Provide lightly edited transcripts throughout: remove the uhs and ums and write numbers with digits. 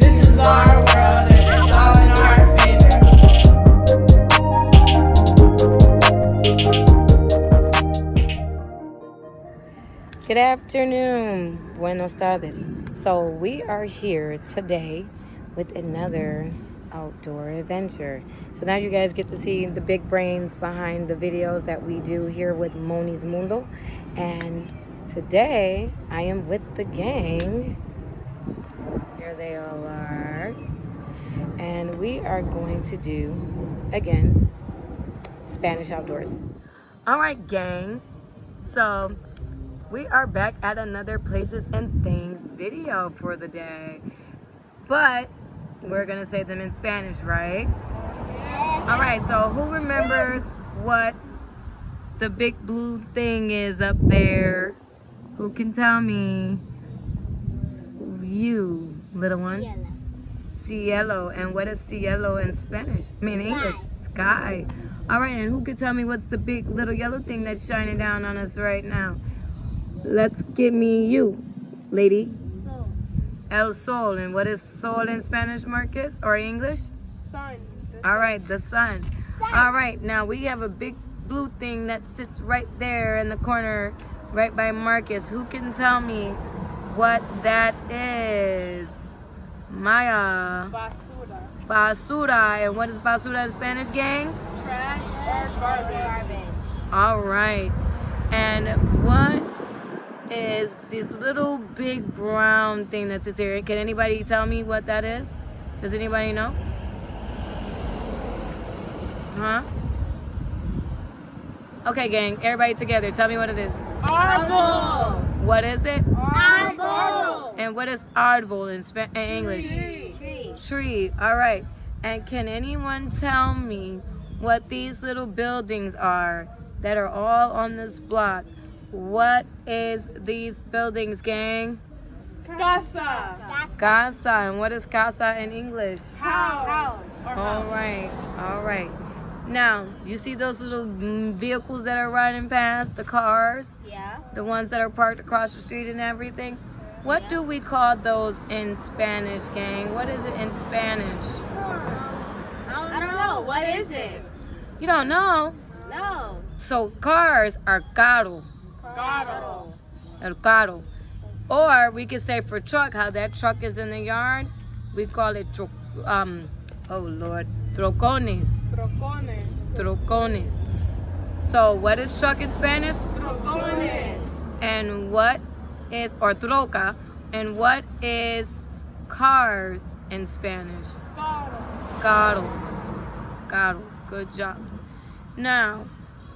This is our world and it's all in our favor. Good afternoon, buenos tardes. So we are here today with another outdoor adventure. So now you guys get to see the big brains behind the videos that we do here with Moni's Mundo. And today I am with the gang. Here they all are. And we are going to do, again, Spanish outdoors. All right, gang. So we are back at another Places and Things video for the day. But we're going to say them in Spanish, right? Yes. All right, so who remembers what the big blue thing is up there? Who can tell me? You, little one. Cielo. Cielo. And what is cielo in Spanish? I mean, English. Sky. All right, and who can tell me what's the big little yellow thing that's shining down on us right now? Let's give me you, lady. Sol. El sol. And what is sol in Spanish, Marcus? Or English? Sun. All right, the sun. All right, now we have a big blue thing that sits right there in the corner, right by Marcus. Who can tell me what that is? Maya. Basura. Basura. And what is basura in Spanish, gang? Trash or garbage. All right. And what is this little big brown thing that sits here? Can anybody tell me what that is? Does anybody know? Huh? Okay, gang. Everybody together. Tell me what it is. Arbol. What is it? Arbol. And what is arbol in English? Tree. Tree. All right. And can anyone tell me what these little buildings are that are all on this block? What is these buildings, gang? Casa. Casa. And what is casa in English? House. All right. All right. Now, you see those little vehicles that are riding past, the cars? Yeah. The ones that are parked across the street and everything? What do we call those in Spanish, gang? What is it in Spanish? I don't know. What is it? You don't know? No. So cars are carro. Carro. El carro. Or we could say for truck, how that truck is in the yard, we call it oh Lord, trocones. Trocones. Trocones. So what is truck in Spanish? Trocones. And what is, or troca, and what is cars in Spanish? Carro. Carro. Carro. Good job. Now,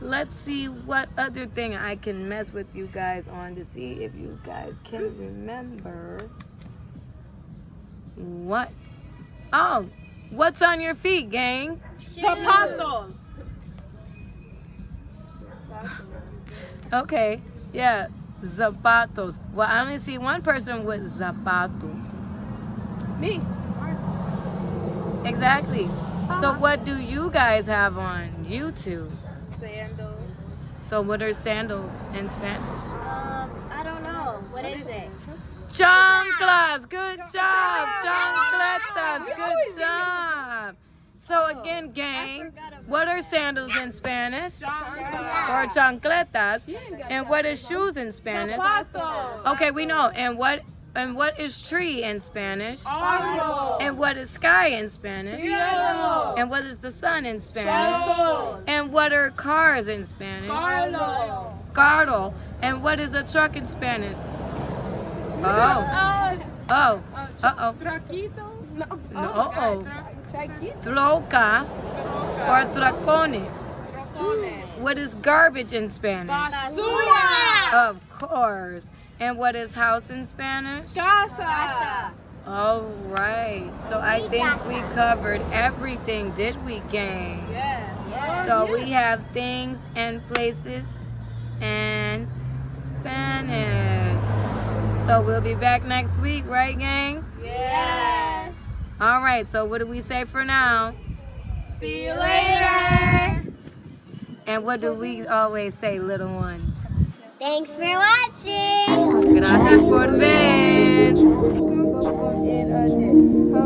let's see what other thing I can mess with you guys on to see if you guys can remember. What? Oh, what's on your feet, gang? Zapatos. Okay, yeah, zapatos. Well, I only see one person with zapatos. Me. Exactly. So what do you guys have on? You two. Sandals. So what are sandals in Spanish? I don't know. What is it? Chanclas. Good job. Chancletas. Good job. So again, gang, what are sandals in Spanish? Or chancletas? And what is shoes in Spanish? Zapatos. Okay, we know. And what is tree in Spanish? Árbol. And what is sky in Spanish? Cielo. And what is the sun in Spanish? Sol. And what are cars in Spanish? Carlo. Carro. And what is a truck in Spanish? Oh. Oh. Uh-oh. Traquito. No. No, uh-oh. Traquito. Troca or tracones. Trocones. What is garbage in Spanish? Basura. Of course. And what is house in Spanish? Casa. All right. So I think we covered everything, did we, gang? Yeah. So we have things and places and Spanish. So we'll be back next week, right, gang? Yes. All right. So what do we say for now? See you later. And what do we always say, little one? Thanks for watching. Gracias por ver. In a dish.